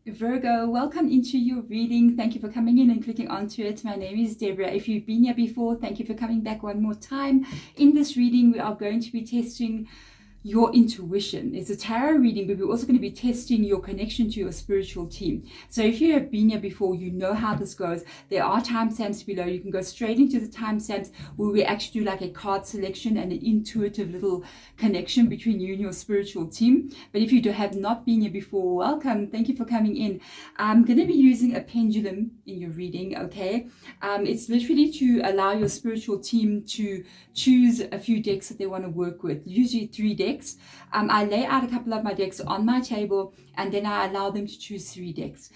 Virgo, welcome into your reading. Thank you for coming in and clicking onto it. My name is Deborah. If you've been here before, thank you for coming back one more time. In this reading, we are going to be testing your intuition. It's a tarot reading, but we're also going to be testing your connection to your spiritual team. So if you have been here before, you know how this goes. There are timestamps below. You can go straight into the timestamps where we actually do like a card selection and an intuitive little connection between you and your spiritual team. But if you have not been here before, welcome. Thank you for coming in. I'm going to be using a pendulum in your reading, okay? It's literally to allow your spiritual team to choose a few decks that they want to work with, usually 3 decks. I lay out a couple of my decks on my table and then I allow them to choose 3 decks.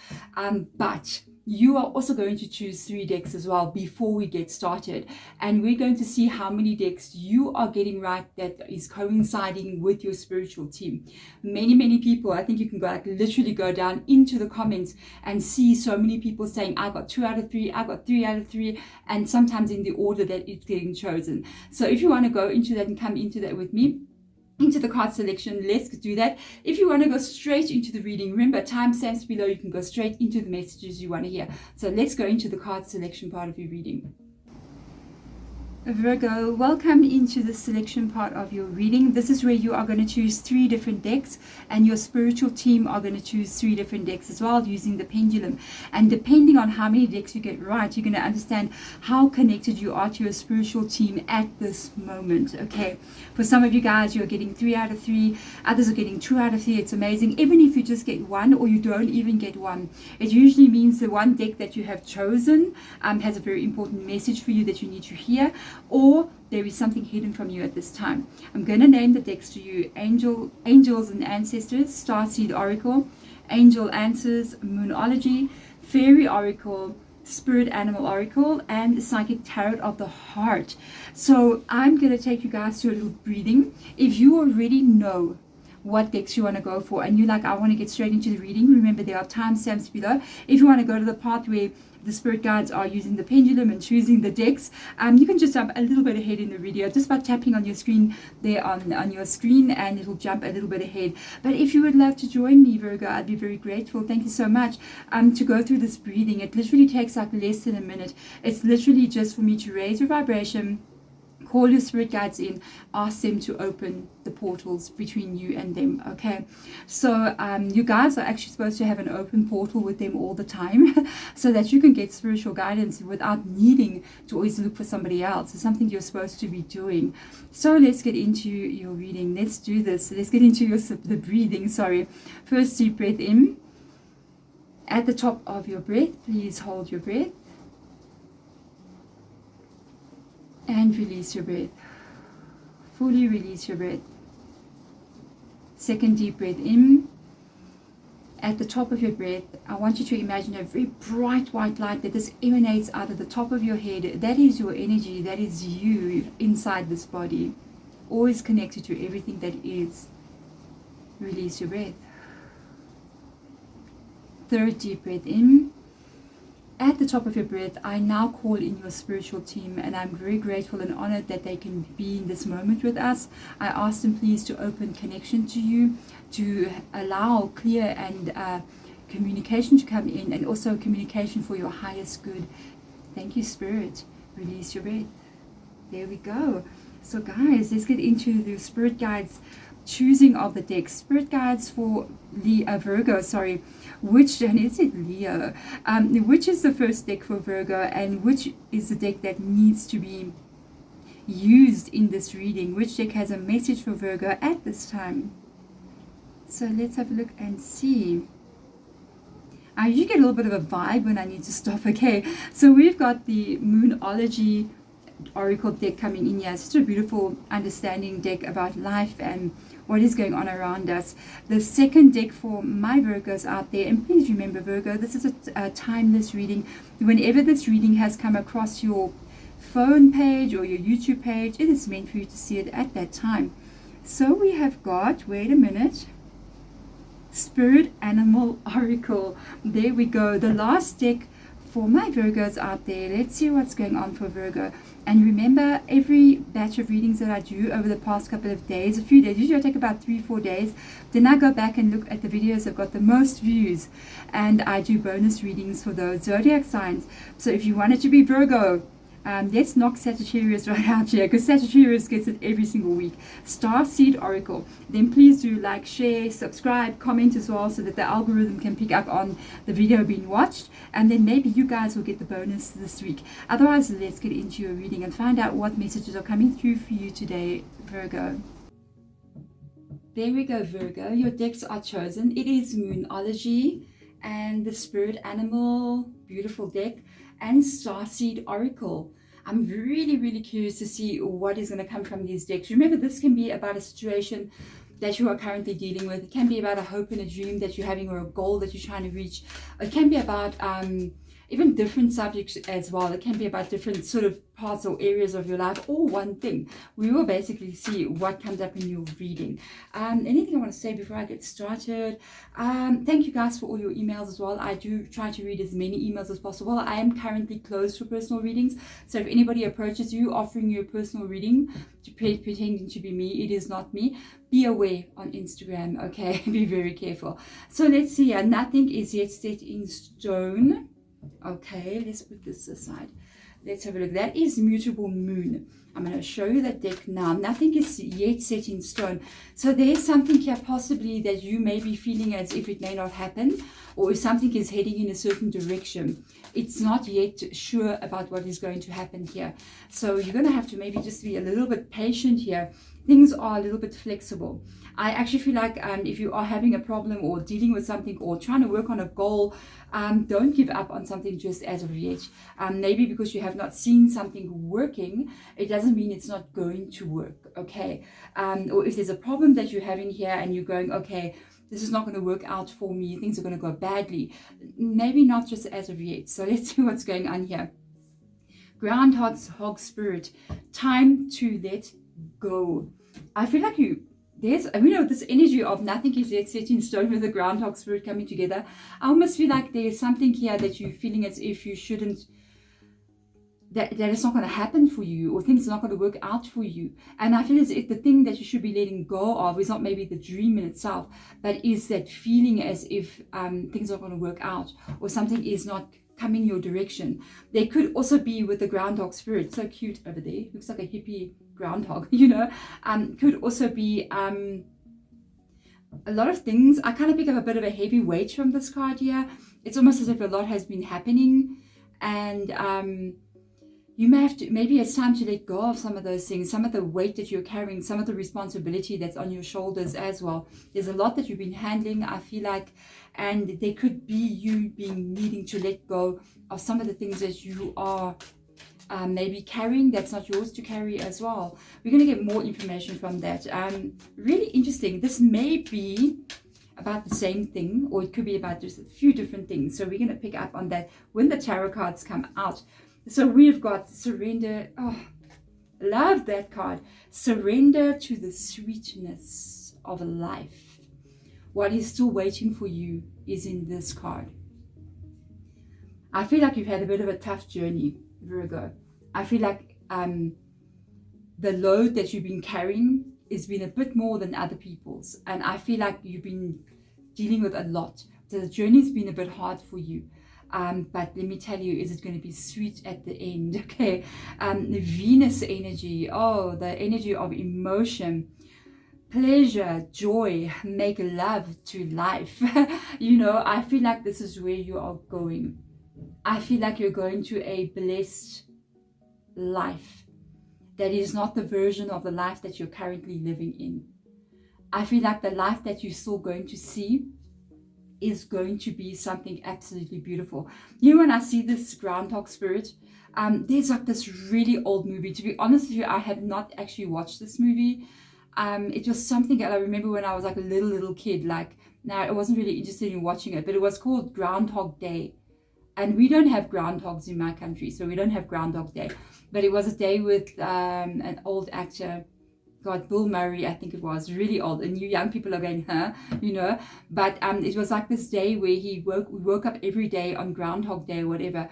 But you are also going to choose 3 decks as well before we get started. And we're going to see how many decks you are getting right that is coinciding with your spiritual team. Many people, I think you can go like literally go down into the comments and see so many people saying, I got 2 out of 3, I got 3 out of 3, and sometimes in the order that it's getting chosen. So if you want to go into that and come into that with me, into the card selection, let's do that. If you want to go straight into the reading, remember timestamps below, you can go straight into the messages you want to hear. So let's go into the card selection part of your reading. Virgo, welcome into the selection part of your reading. This is where you are going to choose 3 different decks and your spiritual team are going to choose 3 different decks as well using the pendulum. And depending on how many decks you get right, you're going to understand how connected you are to your spiritual team at this moment, okay? For some of you guys, you're getting 3 out of 3. Others are getting 2 out of 3. It's amazing. Even if you just get 1 or you don't even get 1, it usually means the one deck that you have chosen has a very important message for you that you need to hear, or there is something hidden from you at this time. I'm going to name the decks to you: Angels and Ancestors, Starseed Oracle, Angel Answers, Moonology, Fairy Oracle, Spirit Animal Oracle, and Psychic Tarot of the Heart. So I'm going to take you guys to a little breathing. If you already know what decks you want to go for and you're like, I want to get straight into the reading, remember there are timestamps below. If you want to go to the part where the spirit guides are using the pendulum and choosing the decks, you can just jump a little bit ahead in the video just by tapping on your screen there on your screen, and it'll jump a little bit ahead. But if you would love to join me, Virgo, I'd be very grateful. Thank you so much. To go through this breathing, it literally takes like less than a minute. It's literally just for me to raise your vibration, call your spirit guides in, ask them to open the portals between you and them, okay? So you guys are actually supposed to have an open portal with them all the time so that you can get spiritual guidance without needing to always look for somebody else. It's something you're supposed to be doing. So let's get into your reading. Let's do this. Let's get into the breathing, sorry. First, deep breath in. At the top of your breath, please hold your breath. And release your breath. Fully release your breath. Second deep breath in. At the top of your breath, I want you to imagine a very bright white light that just emanates out of the top of your head. That is your energy. That is you inside this body. Always connected to everything that is. Release your breath. Third deep breath in. At the top of your breath, I now call in your spiritual team, and I'm very grateful and honored that they can be in this moment with us. I ask them please to open connection to you, to allow clear and communication to come in, and also communication for your highest good. Thank you, Spirit. Release your breath. There we go. So guys, let's get into the spirit guides choosing of the decks. Spirit guides for Virgo, sorry. Which, and is it Leo? Which is the first deck for Virgo, and which is the deck that needs to be used in this reading? Which deck has a message for Virgo at this time? So let's have a look and see. You get a little bit of a vibe when I need to stop, okay? So we've got the Moonology Oracle deck coming in here. It's just a beautiful understanding deck about life and what is going on around us. The second deck for my Virgos out there, and please remember, Virgo, this is a timeless reading. Whenever this reading has come across your phone page or your YouTube page, it is meant for you to see it at that time. So we have got, wait a minute, Spirit Animal Oracle. There we go. The last deck for my Virgos out there, let's see what's going on for Virgo. And remember, every batch of readings that I do over the past couple of days, a few days, usually I take about 3-4 days, then I go back and look at the videos that have got the most views, and I do bonus readings for those zodiac signs. So if you wanted to be Virgo, let's knock Sagittarius right out here, because Sagittarius gets it every single week. Star Seed Oracle. Then please do like, share, subscribe, comment as well, so that the algorithm can pick up on the video being watched, and then maybe you guys will get the bonus this week. Otherwise, let's get into your reading and find out what messages are coming through for you today, Virgo. There we go, Virgo. Your decks are chosen. It is Moonology and the Spirit Animal, beautiful deck, and Starseed Oracle. I'm really curious to see what is going to come from these decks. Remember, this can be about a situation that you are currently dealing with. It can be about a hope and a dream that you're having, or a goal that you're trying to reach. It can be about even different subjects as well. It can be about different sort of parts or areas of your life, or one thing. We will basically see what comes up in your reading. Anything I want to say before I get started? Thank you guys for all your emails as well. I do try to read as many emails as possible. I am currently closed for personal readings, so if anybody approaches you offering you a personal reading pretending to be me, it is not me. Be aware on Instagram, okay? Be very careful. So let's see. Nothing is yet set in stone. Okay, let's put this aside. Let's have a look. That is Mutable Moon. I'm going to show you that deck now. Nothing is yet set in stone. So there's something here possibly that you may be feeling as if it may not happen, or if something is heading in a certain direction. It's not yet sure about what is going to happen here. So you're going to have to maybe just be a little bit patient here. Things are a little bit flexible. I actually feel like if you are having a problem or dealing with something or trying to work on a goal, don't give up on something just as of yet. Maybe because you have not seen something working, it doesn't mean it's not going to work, okay? Or if there's a problem that you're having here and you're going, okay, this is not going to work out for me, things are going to go badly, maybe not just as of yet. So let's see what's going on here. Groundhog Spirit, time to let go. I feel like this energy of nothing is yet set in stone with the Groundhog Spirit coming together. I almost feel like there's something here that you're feeling as if you shouldn't, that it's not going to happen for you, or things are not going to work out for you. And I feel as if the thing that you should be letting go of is not maybe the dream in itself, but is that feeling as if things are going to work out, or something is not coming your direction. There could also be with the Groundhog Spirit, so cute over there, looks like a hippie groundhog, you know. Could also be a lot of things. I kind of pick up a bit of a heavy weight from this card here. It's almost as if a lot has been happening, and you may have to, maybe it's time to let go of some of those things, some of the weight that you're carrying, some of the responsibility that's on your shoulders as well. There's a lot that you've been handling, I feel like, and there could be you needing to let go of some of the things that you are maybe carrying that's not yours to carry as well. We're going to get more information from that. Really interesting. This may be about the same thing, or it could be about just a few different things. So we're going to pick up on that when the tarot cards come out. So we've got surrender. Oh, love that card. Surrender to the sweetness of life. What is still waiting for you is in this card. I feel like you've had a bit of a tough journey, Virgo. I feel like the load that you've been carrying has been a bit more than other people's. And I feel like you've been dealing with a lot. So the journey's been a bit hard for you. But let me tell you, is it going to be sweet at the end? Okay. The Venus energy. Oh, the energy of emotion, pleasure, joy, make love to life. You know, I feel like this is where you are going. I feel like you're going to a blessed life that is not the version of the life that you're currently living in. I feel like the life that you're still going to see is going to be something absolutely beautiful. You know, when I see this Groundhog Spirit, there's like this really old movie. To be honest with you, I have not actually watched this movie. It was something that I remember when I was like a little kid. Like, now I wasn't really interested in watching it, but it was called Groundhog Day. And we don't have groundhogs in my country, so we don't have Groundhog Day. But it was a day with an old actor God, Bill Murray, I think it was, really old, and you young people are going, huh, you know, but it was like this day where we woke up every day on Groundhog Day or whatever,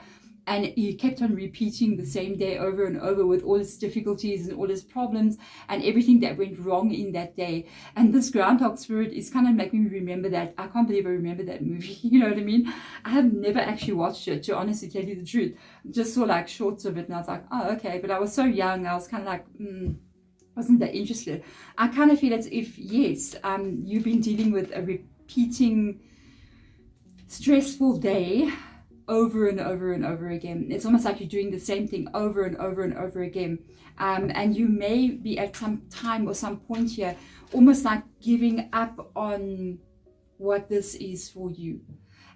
and he kept on repeating the same day over and over with all his difficulties and all his problems and everything that went wrong in that day. And this groundhog spirit is kind of making me remember that. I can't believe I remember that movie. You know what I mean? I have never actually watched it, to honestly tell you the truth. Just saw like shorts of it, and I was like, oh, okay. But I was so young, I was kind of like, wasn't that interested. I kind of feel as if, yes, you've been dealing with a repeating stressful day over and over and over again. It's almost like you're doing the same thing over and over and over again. And you may be at some time or some point here almost like giving up on what this is for you.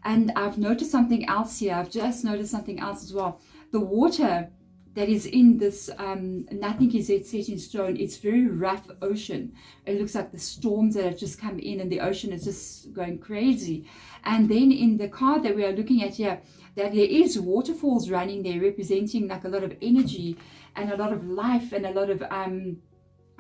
And I've noticed something else here. I've just noticed something else as well. The water that is in this, nothing is set in stone. It's very rough ocean. It looks like the storms that have just come in and the ocean is just going crazy. And then in the card that we are looking at here, that there is waterfalls running there, representing like a lot of energy and a lot of life and a lot of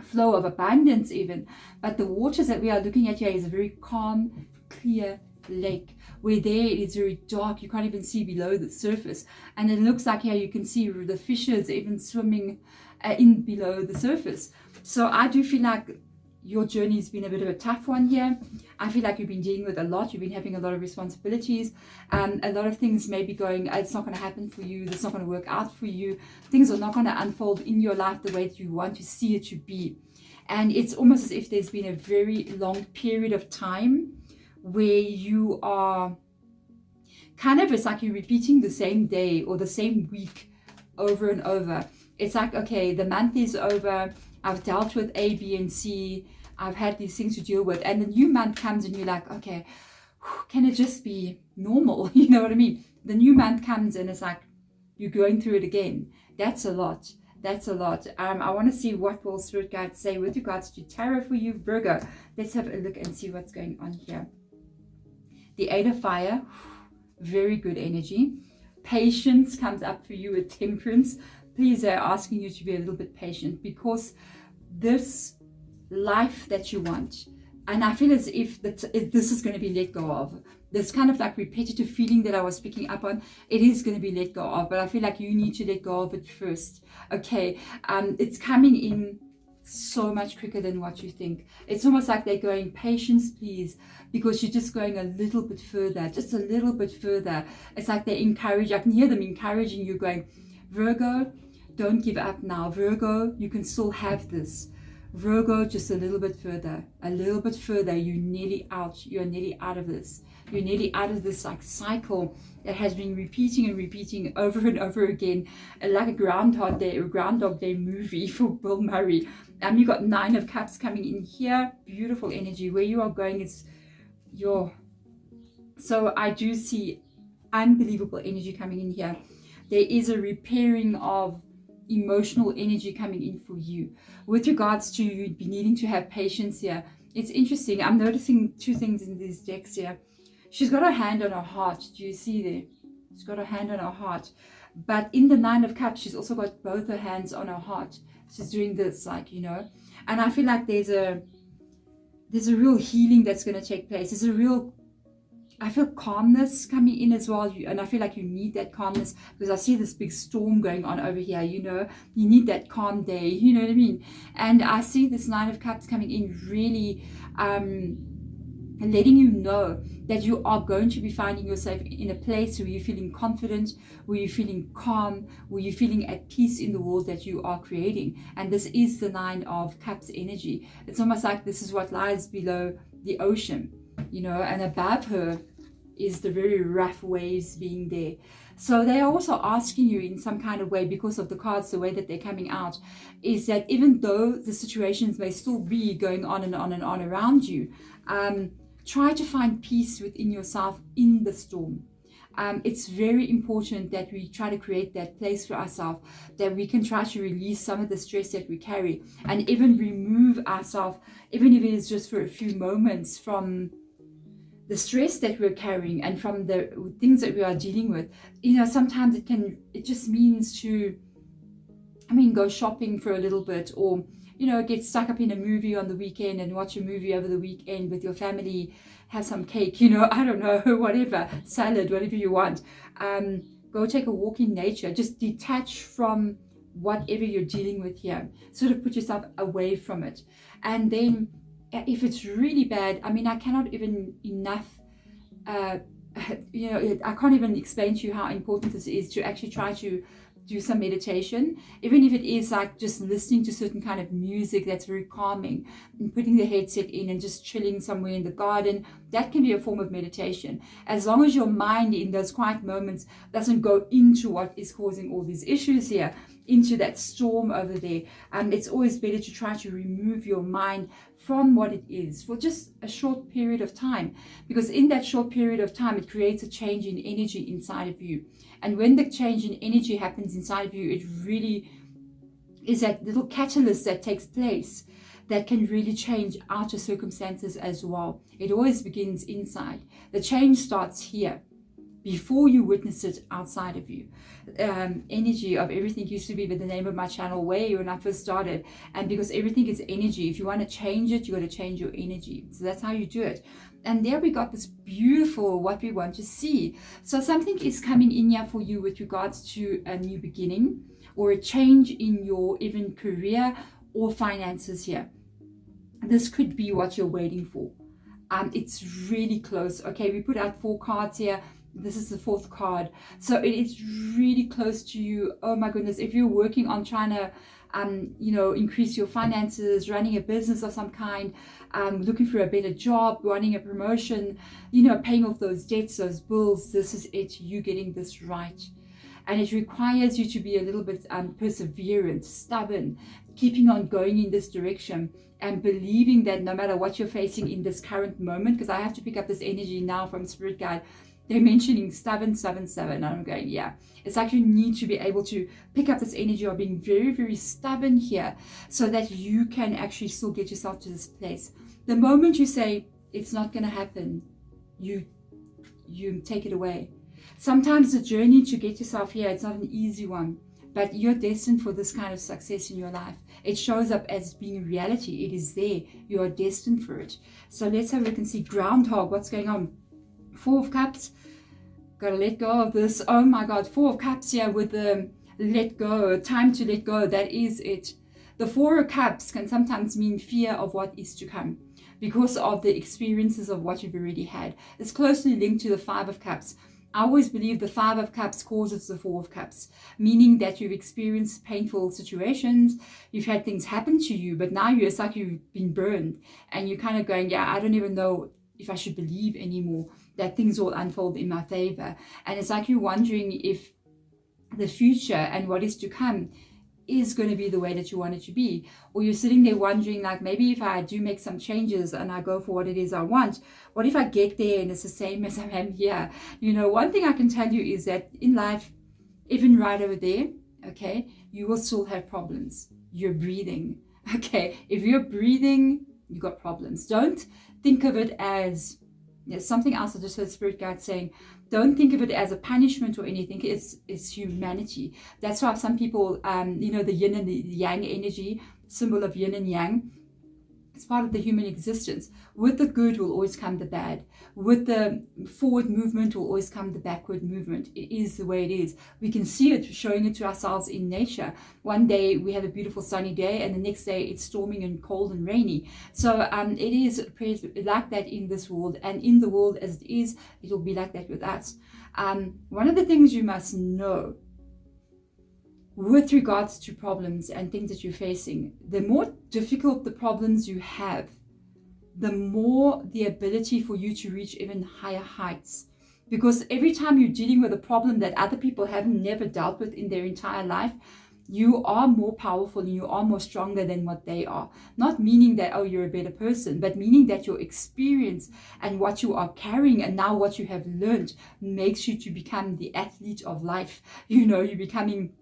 flow of abundance even. But the waters that we are looking at here is a very calm, clear lake, where there it is very dark. You can't even see below the surface, and it looks like here you can see the fishes even swimming in below the surface. So I do feel like your journey has been a bit of a tough one here. I feel like you've been dealing with a lot. You've been having a lot of responsibilities. A lot of things may be going, it's not going to happen for you. It's not going to work out for you. Things are not going to unfold in your life the way that you want to see it to be. And it's almost as if there's been a very long period of time where you are kind of, it's like you're repeating the same day or the same week over and over. It's like, okay, the month is over. I've dealt with A, B, and C. I've had these things to deal with. And the new month comes and you're like, okay, can it just be normal? You know what I mean? The new month comes and it's like, you're going through it again. That's a lot. That's a lot. I want to see what will Spirit Guides say with regards to tarot for you, Virgo. Let's have a look and see what's going on here. The Eight of Fire, very good energy. Patience comes up for you with Temperance. Please, they're asking you to be a little bit patient, because this life that you want, and I feel as if this is going to be let go of. This kind of like repetitive feeling that I was picking up on, it is going to be let go of, but I feel like you need to let go of it first. Okay, it's coming in so much quicker than what you think. It's almost like they're going, patience please, because you're just going a little bit further, just a little bit further. It's like they encourage, I can hear them encouraging you, going, Virgo, don't give up now. Virgo, you can still have this. Virgo, just a little bit further, you're nearly out. You're nearly out of this. You're nearly out of this like cycle that has been repeating and repeating over and over again, like a Groundhog Day movie for Bill Murray. You got Nine of Cups coming in here. Beautiful energy. Where you are going is so I do see unbelievable energy coming in here. There is a repairing of emotional energy coming in for you. With regards to you be needing to have patience here, it's interesting. I'm noticing two things in these decks here. She's got her hand on her heart. Do you see there? She's got her hand on her heart. But in the Nine of Cups, she's also got both her hands on her heart. She's doing this, like, you know. And I feel like there's a real healing that's going to take place. I feel calmness coming in as well, and I feel like you need that calmness, because I see this big storm going on over here, you know. You need that calm day, you know what I mean? And I see this Nine of Cups coming in, really letting you know that you are going to be finding yourself in a place where you're feeling confident, where you're feeling calm, where you're feeling at peace in the world that you are creating. And this is the Nine of Cups energy. It's almost like this is what lies below the ocean, you know, and above her is the very rough waves being there. So they are also asking you in some kind of way, because of the cards, the way that they're coming out, is that even though the situations may still be going on and on and on around you, try to find peace within yourself in the storm. It's very important that we try to create that place for ourselves, that we can try to release some of the stress that we carry, and even remove ourselves, even if it is just for a few moments, from the stress that we're carrying and from the things that we are dealing with. You know, sometimes it just means to, go shopping for a little bit, or you know, get stuck up in a movie on the weekend and watch a movie over the weekend with your family, have some cake, you know, I don't know, whatever, salad, whatever you want. Go take a walk in nature. Just detach from whatever you're dealing with here. Sort of put yourself away from it. And then if it's really bad, I mean, I cannot even enough, you know, I can't even explain to you how important this is to actually try to do some meditation, even if it is like just listening to certain kind of music that's very calming, and putting the headset in and just chilling somewhere in the garden. That can be a form of meditation, as long as your mind in those quiet moments doesn't go into what is causing all these issues here, into that storm over there. It's always better to try to remove your mind from what it is for just a short period of time, because in that short period of time it creates a change in energy inside of you. And when the change in energy happens inside of you, it really is that little catalyst that takes place that can really change outer circumstances as well. It always begins inside. The change starts here before you witness it outside of you. Energy of everything used to be the name of my channel way when I first started. And because everything is energy, if you want to change it, you got to change your energy. So that's how you do it. And there we got this beautiful what we want to see. So something is coming in here for you with regards to a new beginning, or a change in your even career or finances here. This could be what you're waiting for. It's really close. Okay, we put out 4 cards here. This is the 4th card. So it is really close to you. Oh my goodness, if you're working on trying to you know, increase your finances, running a business of some kind, looking for a better job, wanting a promotion, you know, paying off those debts, those bills, this is it. You getting this right. And it requires you to be a little bit perseverant, stubborn, keeping on going in this direction, and believing that no matter what you're facing in this current moment, because I have to pick up this energy now from Spirit Guide. They're mentioning stubborn, and I'm going, yeah. It's like you need to be able to pick up this energy of being very, very stubborn here, so that you can actually still get yourself to this place. The moment you say, it's not going to happen, you take it away. Sometimes the journey to get yourself here, it's not an easy one, but you're destined for this kind of success in your life. It shows up as being reality. It is there. You are destined for it. So let's have a look and see groundhog. What's going on? 4 of Cups. Gotta let go of this. Oh my God, 4 of Cups here with the let go, time to let go. That is it. The 4 of Cups can sometimes mean fear of what is to come, because of the experiences of what you've already had. It's closely linked to the 5 of Cups. I always believe the 5 of Cups causes the 4 of Cups, meaning that you've experienced painful situations, you've had things happen to you, but now it's like you've been burned, and you're kind of going, yeah, I don't even know if I should believe anymore that things will unfold in my favor. And it's like you're wondering if the future and what is to come is going to be the way that you want it to be. Or you're sitting there wondering, like, maybe if I do make some changes and I go for what it is I want, what if I get there and it's the same as I am here? You know, one thing I can tell you is that in life, even right over there, okay, you will still have problems. You're breathing, okay? If you're breathing, you got problems. Don't think of it as, there's something else I just heard Spirit Guide saying, don't think of it as a punishment or anything. It's humanity. That's why some people, you know, the yin and the yang energy, symbol of yin and yang, it's part of the human existence. With the good will always come the bad. With the forward movement will always come the backward movement. It is the way it is. We can see it, showing it to ourselves in nature. One day we have a beautiful sunny day, and the next day it's storming and cold and rainy. So it is like that in this world, and in the world as it is, it will be like that with us. One of the things you must know with regards to problems and things that you're facing, the more difficult the problems you have, the more the ability for you to reach even higher heights. Because every time you're dealing with a problem that other people have never dealt with in their entire life, you are more powerful and you are more stronger than what they are. Not meaning that, oh, you're a better person, but meaning that your experience and what you are carrying and now what you have learned makes you to become the athlete of life. You know, you're becoming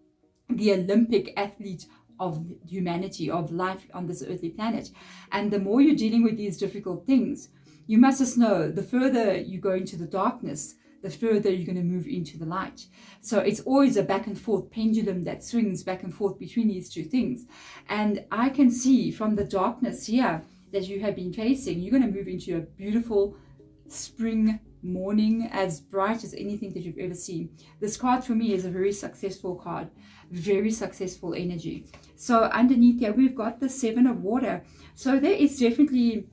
the Olympic athlete of humanity, of life on this earthly planet. And the more you're dealing with these difficult things, you must just know, the further you go into the darkness, the further you're going to move into the light. So it's always a back and forth pendulum that swings back and forth between these two things. And I can see from the darkness here that you have been facing, you're going to move into a beautiful spring morning, as bright as anything that you've ever seen. This card for me is a very successful card, very successful energy. So underneath here, we've got the 7 of water. So there is definitely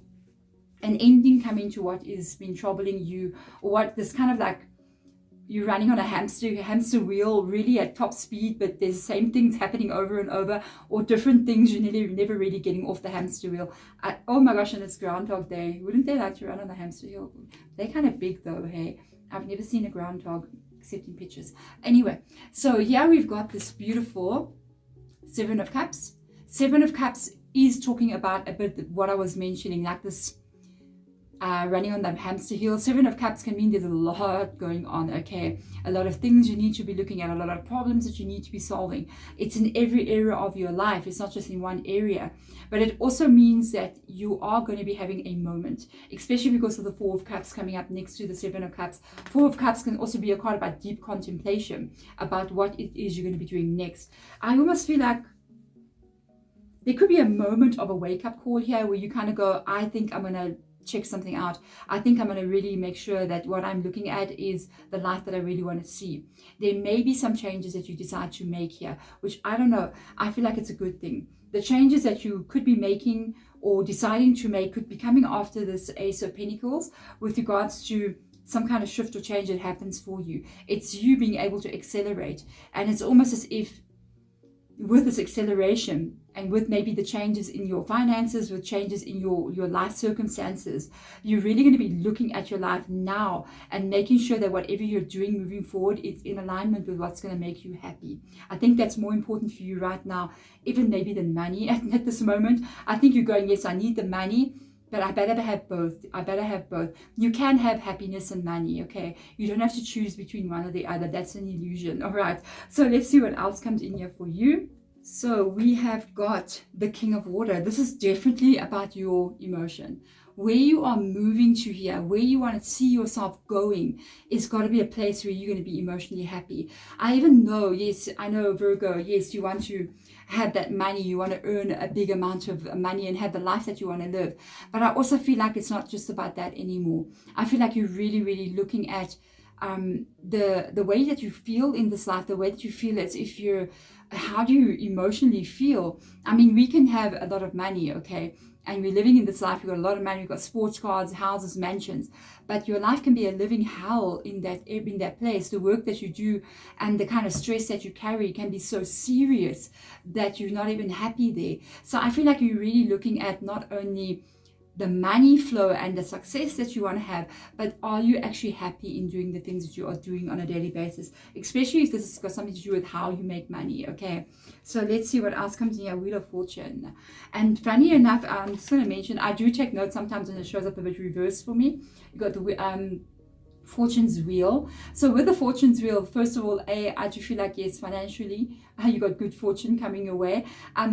an ending coming to what has been troubling you, or what this kind of like you're running on a hamster wheel really at top speed, but there's the same things happening over and over, or different things. You're never really getting off the hamster wheel. Oh my gosh, and it's Groundhog Day. Wouldn't they like to run on a hamster wheel? They're kind of big though, hey? I've never seen a groundhog except in pictures. Anyway, so here we've got this beautiful 7 of Cups. 7 of Cups is talking about a bit what I was mentioning, like this running on the hamster wheel. 7 of Cups can mean there's a lot going on, okay? A lot of things you need to be looking at, a lot of problems that you need to be solving. It's in every area of your life. It's not just in one area. But it also means that you are going to be having a moment, especially because of the 4 of Cups coming up next to the 7 of Cups. 4 of Cups can also be a card about deep contemplation, about what it is you're going to be doing next. I almost feel like there could be a moment of a wake-up call here where you kind of go, I think I'm going to check something out. I think I'm going to really make sure that what I'm looking at is the life that I really want to see. There may be some changes that you decide to make here, which I don't know. I feel like it's a good thing. The changes that you could be making or deciding to make could be coming after this Ace of Pentacles with regards to some kind of shift or change that happens for you. It's you being able to accelerate. And it's almost as if with this acceleration and with maybe the changes in your finances, with changes in your life circumstances, you're really going to be looking at your life now and making sure that whatever you're doing moving forward is in alignment with what's going to make you happy. I think that's more important for you right now, even maybe than money at this moment. I think you're going, yes, I need the money, but I better have both. I better have both. You can have happiness and money, okay? You don't have to choose between one or the other. That's an illusion. All right. So let's see what else comes in here for you. So we have got the King of Water. This is definitely about your emotion. Where you are moving to here, where you want to see yourself going, is got to be a place where you're going to be emotionally happy. I even know, yes, I know Virgo, yes, you want to have that money, you want to earn a big amount of money and have the life that you want to live. But I also feel like it's not just about that anymore. I feel like you're really, really looking at the way that you feel in this life, the way that you feel as if you're, how do you emotionally feel? I mean, we can have a lot of money, okay? And we're living in this life, we've got a lot of money, we've got sports cars, houses, mansions, but your life can be a living hell in that place. The work that you do and the kind of stress that you carry can be so serious that you're not even happy there. So I feel like you're really looking at not only the money flow and the success that you want to have, but are you actually happy in doing the things that you are doing on a daily basis, especially if this has got something to do with how you make money, okay? So let's see what else comes in here. Wheel of Fortune. And funny enough, I'm just going to mention, I do take notes sometimes when it shows up a bit reversed for me. You got the Fortune's Wheel. So with the Fortune's Wheel, first of all, I do feel like, yes, financially, you got good fortune coming your way.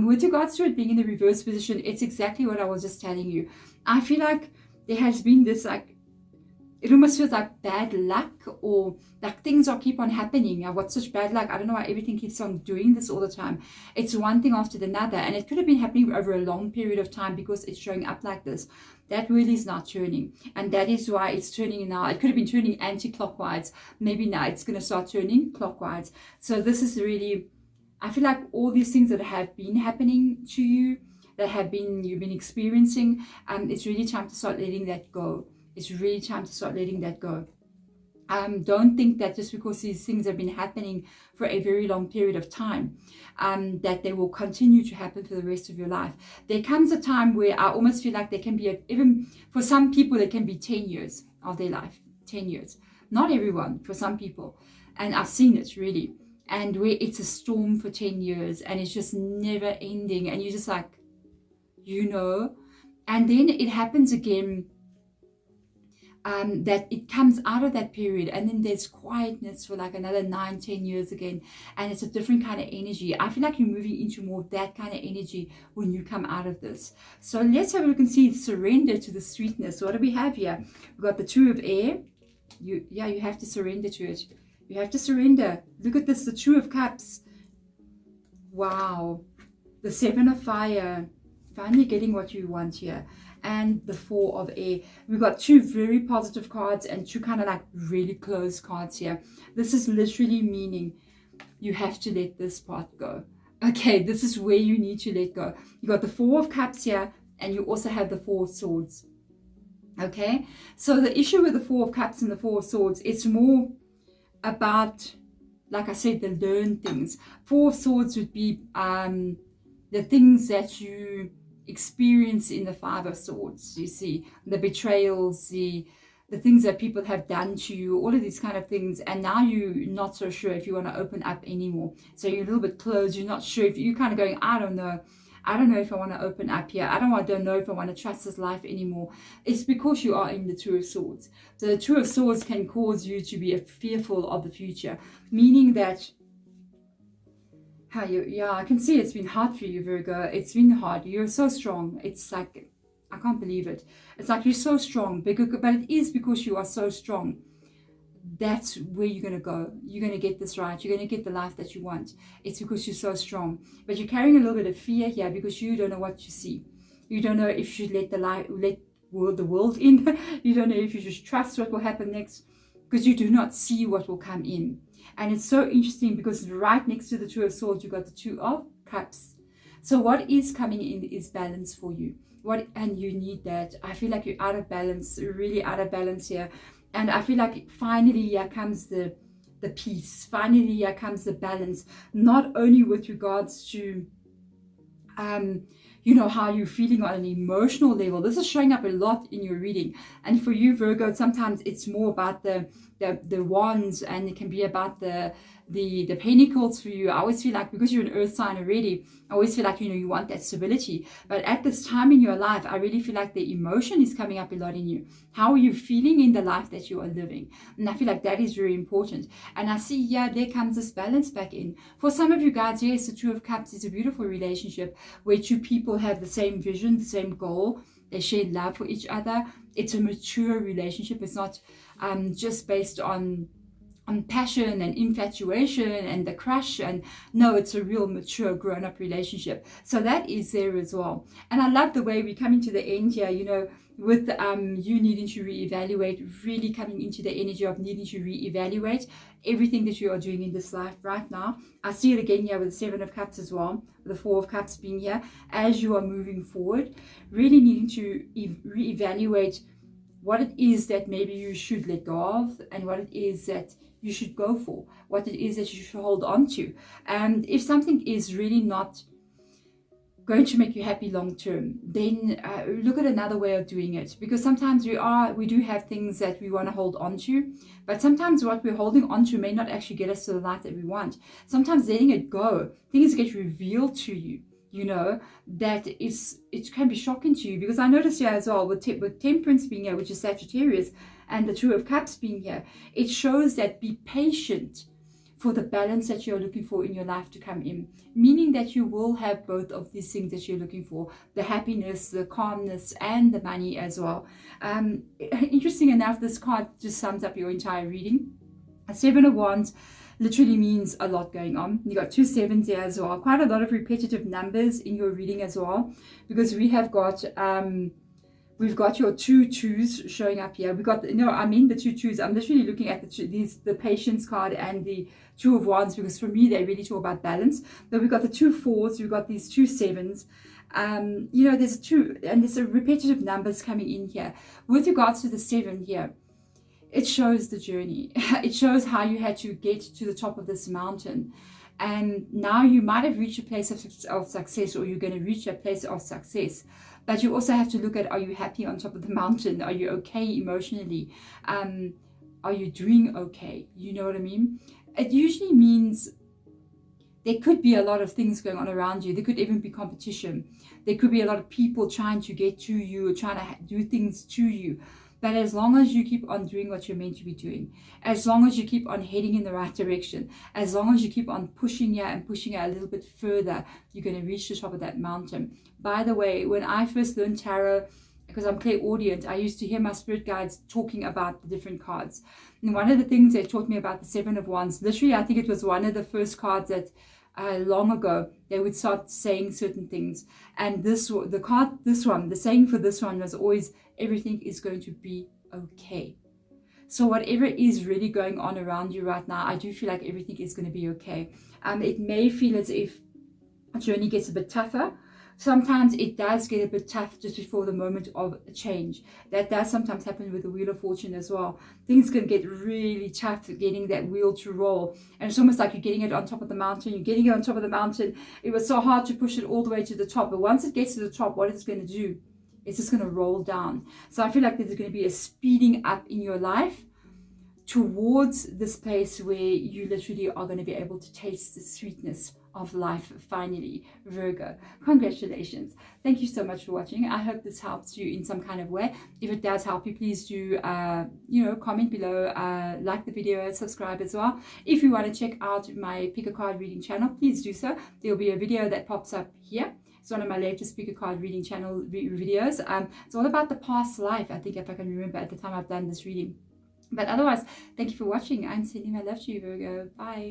With regards to it being in the reverse position, it's exactly what I was just telling you. I feel like there has been this, like, it almost feels like bad luck, or like things keep on happening. I've got such bad luck. I don't know why everything keeps on doing this all the time. It's one thing after another, and it could have been happening over a long period of time because it's showing up like this. That wheel is not turning, and that is why it's turning now. It could have been turning anti-clockwise. Maybe now it's going to start turning clockwise. So this is really, I feel like all these things that have been happening to you, that you've been experiencing, it's really time to start letting that go. It's really time to start letting that go. Don't think that just because these things have been happening for a very long period of time, that they will continue to happen for the rest of your life. There comes a time where I almost feel like there can be, even for some people, it can be 10 years of their life. 10 years. Not everyone, for some people. And I've seen it really. And where it's a storm for 10 years and it's just never ending. And you're just like, you know. And then it happens again. That it comes out of that period, and then there's quietness for like another 9-10 years again, and it's a different kind of energy. I feel like you're moving into more of that kind of energy when you come out of this. So let's have a look and see surrender to the sweetness. What do we have here? We've got the Two of Air, You have to surrender to it. You have to surrender. Look at this, the Two of Cups. Wow. The Seven of Fire. Finally getting what you want here. And the Four of Air. We've got two very positive cards and two kind of like really close cards here. This is literally meaning you have to let this part go. Okay, this is where you need to let go. You got the Four of Cups here, and you also have the Four of Swords. Okay, so the issue with the Four of Cups and the Four of Swords, it's more about, like I said, the learned things. Four of Swords would be the things that you experience in the Five of Swords. You see, the betrayals, the things that people have done to you, all of these kind of things, and now you're not so sure if you want to open up anymore. So you're a little bit closed, you're not sure if you're kind of going, I don't know if I want to open up here. I don't know if I want to trust this life anymore. It's because you are in the Two of Swords. So the Two of Swords can cause you to be fearful of the future, meaning that I can see it's been hard for you, Virgo. It's been hard. You're so strong. It's like, I can't believe it. It's like you're so strong, but it is because you are so strong. That's where you're going to go. You're going to get this right. You're going to get the life that you want. It's because you're so strong. But you're carrying a little bit of fear here because you don't know what you see. You don't know if you should let the world in. You don't know if you should trust what will happen next, because you do not see what will come in. And it's so interesting because right next to the Two of Swords, you've got the Two of Cups. So what is coming in is balance for you. And you need that. I feel like you're out of balance, really out of balance here. And I feel like finally here comes the peace. Finally here comes the balance. Not only with regards to, how you're feeling on an emotional level. This is showing up a lot in your reading. And for you, Virgo, sometimes it's more about the wands, and it can be about the pentacles for you. I always feel like, because you're an earth sign already, I always feel like, you want that stability. But at this time in your life, I really feel like the emotion is coming up a lot in you. How are you feeling in the life that you are living? And I feel like that is very important. And I see, there comes this balance back in. For some of you guys, yes, the Two of Cups is a beautiful relationship where two people have the same vision, the same goal. They share love for each other. It's a mature relationship. It's not just based on passion and infatuation and the crush, and no, it's a real mature grown-up relationship. So that is there as well. And I love the way we're coming to the end here, with you needing to reevaluate, really coming into the energy of needing to reevaluate everything that you are doing in this life right now. I see it again here with the Seven of Cups as well, with the Four of Cups being here. As you are moving forward, really needing to reevaluate what it is that maybe you should let go of, and what it is that you should go for, what it is that you should hold on to. And if something is really not going to make you happy long term, then look at another way of doing it. Because sometimes we do have things that we want to hold on to, but sometimes what we're holding on to may not actually get us to the life that we want. Sometimes letting it go, things get revealed to you, that it can be shocking to you. Because I noticed here as well with Temperance being here, which is Sagittarius, and the Two of Cups being here, it shows that be patient for the balance that you're looking for in your life to come in, meaning that you will have both of these things that you're looking for, the happiness, the calmness, and the money as well. Interesting enough, this card just sums up your entire reading. A Seven of Wands literally means a lot going on. You got two sevens here as well, quite a lot of repetitive numbers in your reading as well, because we have got we've got your two twos showing up here. We got, the two twos. I'm literally looking at the Patience card and the Two of Wands, because for me, they really talk about balance. But we've got the two fours, we've got these two sevens. There's two, and there's a repetitive numbers coming in here. With regards to the seven here, it shows the journey. It shows how you had to get to the top of this mountain. And now you might have reached a place of success, or you're going to reach a place of success. But you also have to look at, are you happy on top of the mountain? Are you okay emotionally? Are you doing okay? You know what I mean? It usually means there could be a lot of things going on around you. There could even be competition. There could be a lot of people trying to get to you, or trying to do things to you. But as long as you keep on doing what you're meant to be doing, as long as you keep on heading in the right direction, as long as you keep on pushing you and pushing you a little bit further, you're going to reach the top of that mountain. By the way, when I first learned tarot, because I'm clairaudient, I used to hear my spirit guides talking about the different cards. And one of the things they taught me about the Seven of Wands, literally, I think it was one of the first cards that long ago, they would start saying certain things. And the saying for this one was always, everything is going to be okay. So whatever is really going on around you right now, I do feel like everything is going to be okay. It may feel as if a journey gets a bit tougher. Sometimes it does get a bit tough just before the moment of change. That does sometimes happen with the Wheel of Fortune as well. Things can get really tough getting that wheel to roll. And it's almost like you're getting it on top of the mountain. You're getting it on top of the mountain. It was so hard to push it all the way to the top. But once it gets to the top, what it's going to do? It's just going to roll down. So I feel like there's going to be a speeding up in your life towards this place where you literally are going to be able to taste the sweetness of life finally, Virgo. Congratulations. Thank you so much for watching. I hope this helps you in some kind of way. If it does help you, please do comment below, like the video, subscribe as well. If you want to check out my pick a card reading channel, please do so. There'll be a video that pops up here. It's one of my latest pick a card reading channel videos. It's all about the past life, I think, if I can remember at the time I've done this reading. But otherwise, thank you for watching. I'm sending my love to you, Virgo. Bye.